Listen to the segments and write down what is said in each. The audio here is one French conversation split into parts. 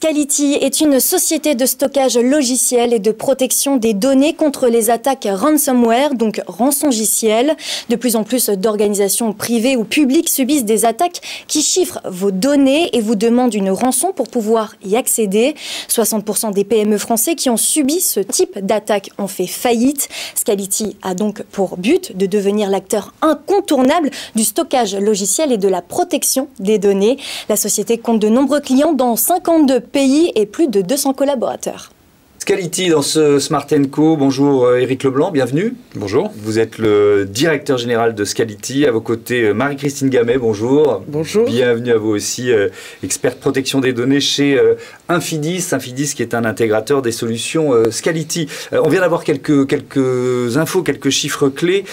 Scality est une société de stockage logiciel et de protection des données contre les attaques ransomware, donc rançongiciel. De plus en plus d'organisations privées ou publiques subissent des attaques qui chiffrent vos données et vous demandent une rançon pour pouvoir y accéder. 60% des PME français qui ont subi ce type d'attaque ont fait faillite. Scality a donc pour but de devenir l'acteur incontournable du stockage logiciel et de la protection des données. La société compte de nombreux clients dans 52 pays et plus de 200 collaborateurs. Scality dans ce Smart & Co. Bonjour Éric Leblanc, bienvenue. Bonjour. Vous êtes le directeur général de Scality. À vos côtés, Marie-Christine Gamet, bonjour. Bonjour. Bienvenue à vous aussi, experte protection des données chez Infidis. Infidis qui est un intégrateur des solutions Scality. On vient d'avoir quelques infos, quelques chiffres clés.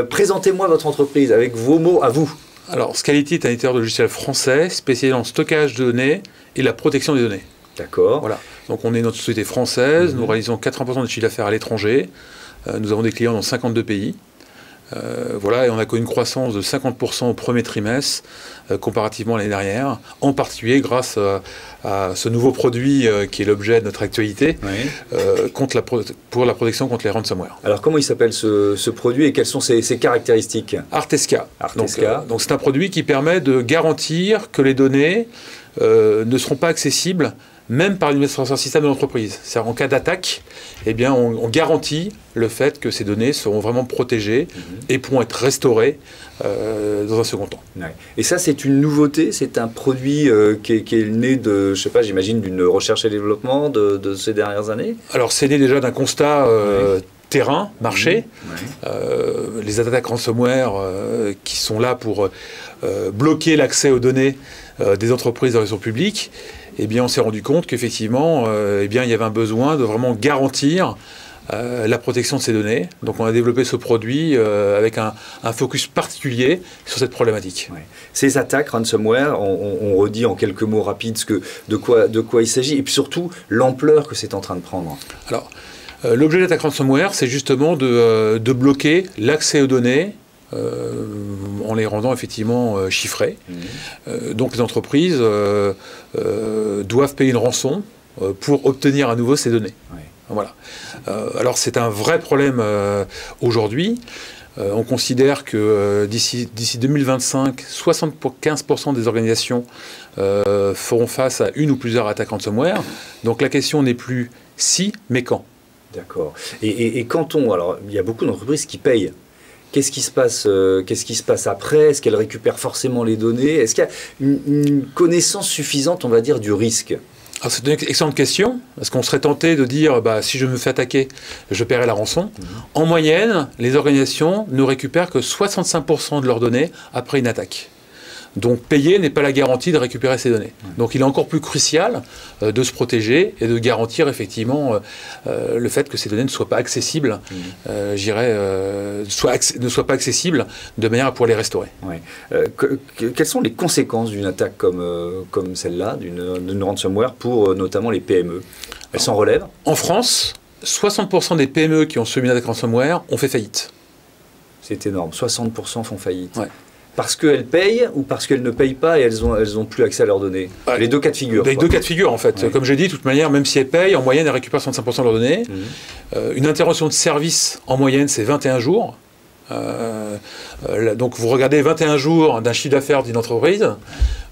Présentez-moi votre entreprise avec vos mots à vous. Alors, Scality est un éditeur de logiciels français spécialisé dans le stockage de données et la protection des données. D'accord. Voilà. Donc, on est une société française. Nous réalisons 80% de chiffre d'affaires à l'étranger. Nous avons des clients dans 52 pays. Voilà, et on a connu une croissance de 50% au premier trimestre, comparativement à l'année dernière, en particulier grâce à ce nouveau produit qui est l'objet de notre actualité, oui. Pour la protection contre les ransomware. Alors, comment il s'appelle ce produit et quelles sont ses caractéristiques? Artesca. Donc c'est un produit qui permet de garantir que les données ne seront pas accessibles même par l'administrateur système de l'entreprise. C'est-à-dire en cas d'attaque, eh bien, on garantit le fait que ces données seront vraiment protégées et pourront être restaurées dans un second temps. Ouais. Et ça, c'est une nouveauté, c'est un produit qui est né de, je sais pas, j'imagine, d'une recherche et développement de ces dernières années? Alors, c'est né déjà d'un constat terrain, marché. Les attaques ransomware qui sont là pour bloquer l'accès aux données des entreprises dans les réseaux publics. Eh bien, on s'est rendu compte qu'effectivement, eh bien, il y avait un besoin de vraiment garantir la protection de ces données. Donc, on a développé ce produit avec un focus particulier sur cette problématique. Ouais. Ces attaques ransomware, on redit en quelques mots rapides de quoi il s'agit et puis surtout l'ampleur que c'est en train de prendre. Alors, l'objet de l'attaque ransomware, c'est justement de bloquer l'accès aux données en les rendant effectivement chiffrés. Donc les entreprises doivent payer une rançon pour obtenir à nouveau ces données. Oui. Voilà. Alors c'est un vrai problème aujourd'hui. On considère que d'ici 2025, 75% des organisations feront face à une ou plusieurs attaques ransomware. Donc la question n'est plus si, mais quand. D'accord. Et quand alors il y a beaucoup d'entreprises qui payent. Qu'est-ce qui se passe après? Est-ce qu'elles récupèrent forcément les données? Est-ce qu'il y a une connaissance suffisante, on va dire, du risque? Alors c'est une excellente question, parce qu'on serait tenté de dire, si je me fais attaquer, je paierai la rançon. En moyenne, les organisations ne récupèrent que 65% de leurs données après une attaque. Donc payer n'est pas la garantie de récupérer ces données. Donc il est encore plus crucial de se protéger et de garantir effectivement le fait que ces données ne soient pas accessibles, ne soient pas accessibles de manière à pouvoir les restaurer. Ouais. Quelles sont les conséquences d'une attaque comme celle-là, d'une ransomware pour notamment les PME? Elles s'en relèvent? En France, 60% des PME qui ont subi une attaque ransomware ont fait faillite. C'est énorme, 60% font faillite. Ouais. Parce qu'elles payent ou parce qu'elles ne payent pas et elles ont plus accès à leurs données? Les deux cas de figure. Les deux cas de figure, en fait. Ouais. Comme j'ai dit, de toute manière, même si elles payent, en moyenne, elles récupèrent 65% de leurs données. Une intervention de service, en moyenne, c'est 21 jours. Donc, vous regardez 21 jours d'un chiffre d'affaires d'une entreprise.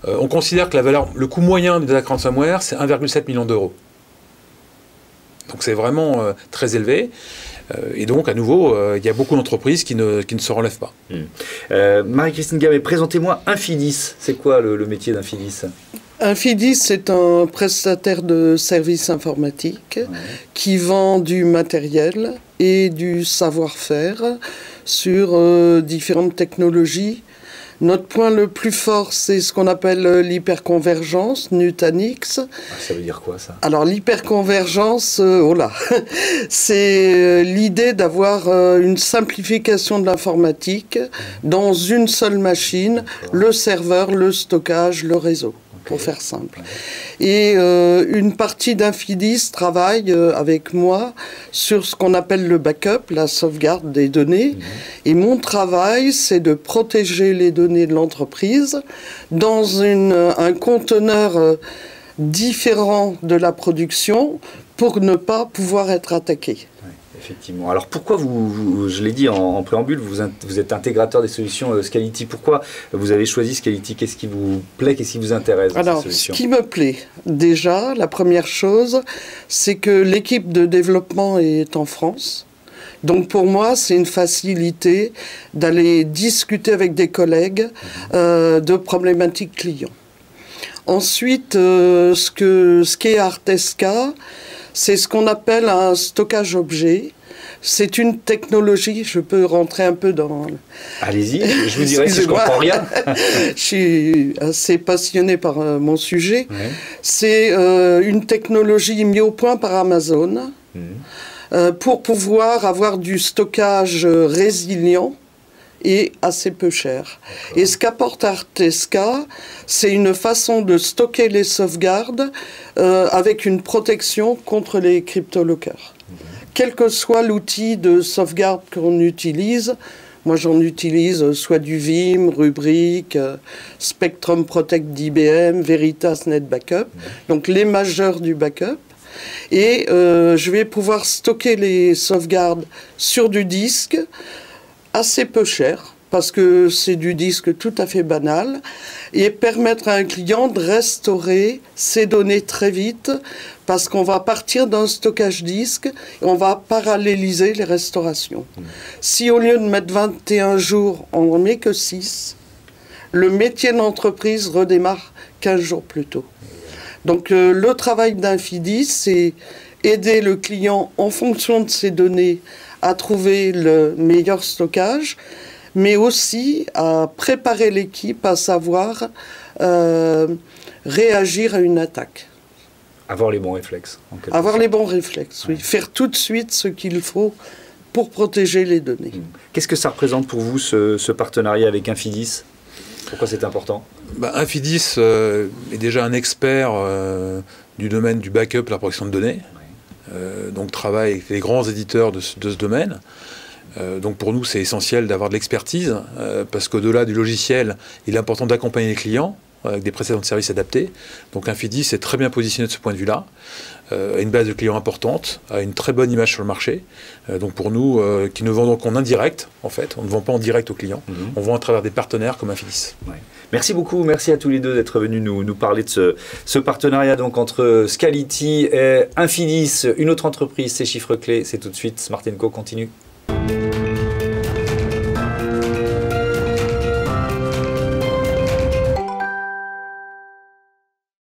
On considère que le coût moyen d'une attaque ransomware, c'est 1,7 million d'euros. Donc, c'est vraiment très élevé. Et donc, à nouveau, il y a beaucoup d'entreprises qui ne se relèvent pas. Marie-Christine Gamet, présentez-moi Infidis. C'est quoi le métier d'Infidis? Infidis, c'est un prestataire de services informatiques qui vend du matériel et du savoir-faire sur différentes technologies. Notre point le plus fort, c'est ce qu'on appelle l'hyperconvergence, Nutanix. Ça veut dire quoi, ça? Alors, l'hyperconvergence, c'est l'idée d'avoir une simplification de l'informatique dans une seule machine, le serveur, le stockage, le réseau. Pour faire simple. Et une partie d'Infidis travaille avec moi sur ce qu'on appelle le backup, la sauvegarde des données. Et mon travail, c'est de protéger les données de l'entreprise dans un conteneur différents de la production pour ne pas pouvoir être attaqués. Effectivement. Alors pourquoi je l'ai dit en préambule, vous êtes intégrateur des solutions Scality. Pourquoi vous avez choisi Scality? Qu'est-ce qui vous plaît? Qu'est-ce qui vous intéresse dans Alors, cette solution? ce qui me plaît, déjà, la première chose, c'est que l'équipe de développement est en France. Donc pour moi, c'est une facilité d'aller discuter avec des collègues de problématiques clients. Ensuite, ce qu'est Artesca, c'est ce qu'on appelle un stockage objet. C'est une technologie, je peux rentrer un peu dans... Allez-y, je vous dirai si je comprends rien. Je suis assez passionné par mon sujet. Ouais. C'est une technologie mise au point par Amazon pour pouvoir avoir du stockage résilient et assez peu cher. Et ce qu'apporte Artesca, c'est une façon de stocker les sauvegardes avec une protection contre les cryptolockers. Quel que soit l'outil de sauvegarde qu'on utilise, moi j'en utilise soit du Vim, Rubrik, Spectrum Protect d'IBM, Veritas Net Backup, donc les majeurs du backup. Et je vais pouvoir stocker les sauvegardes sur du disque assez peu cher, parce que c'est du disque tout à fait banal, et permettre à un client de restaurer ses données très vite, parce qu'on va partir d'un stockage disque, et on va paralléliser les restaurations. Si au lieu de mettre 21 jours, on n'en met que 6, le métier d'entreprise redémarre 15 jours plus tôt. Donc le travail d'Infidis, c'est aider le client en fonction de ses données à trouver le meilleur stockage, mais aussi à préparer l'équipe à savoir réagir à une attaque. Avoir les bons réflexes. Avoir les bons réflexes, oui. Faire tout de suite ce qu'il faut pour protéger les données. Qu'est-ce que ça représente pour vous, ce partenariat avec Infidis? Pourquoi c'est important? Infidis est déjà un expert du domaine du backup et la protection de données. Donc travaille avec les grands éditeurs de ce domaine. Donc pour nous, c'est essentiel d'avoir de l'expertise, parce qu'au-delà du logiciel, il est important d'accompagner les clients avec des prestations de services adaptés. Donc Infidis est très bien positionné de ce point de vue-là, a une base de clients importante, a une très bonne image sur le marché. Donc pour nous, qui ne vendons qu'en indirect, en fait, on ne vend pas en direct aux clients, on vend à travers des partenaires comme Infidis. Ouais. Merci beaucoup, merci à tous les deux d'être venus nous parler de ce partenariat donc, entre Scality et Infidis, une autre entreprise, ces chiffres clés, c'est tout de suite, Smart & Co continue.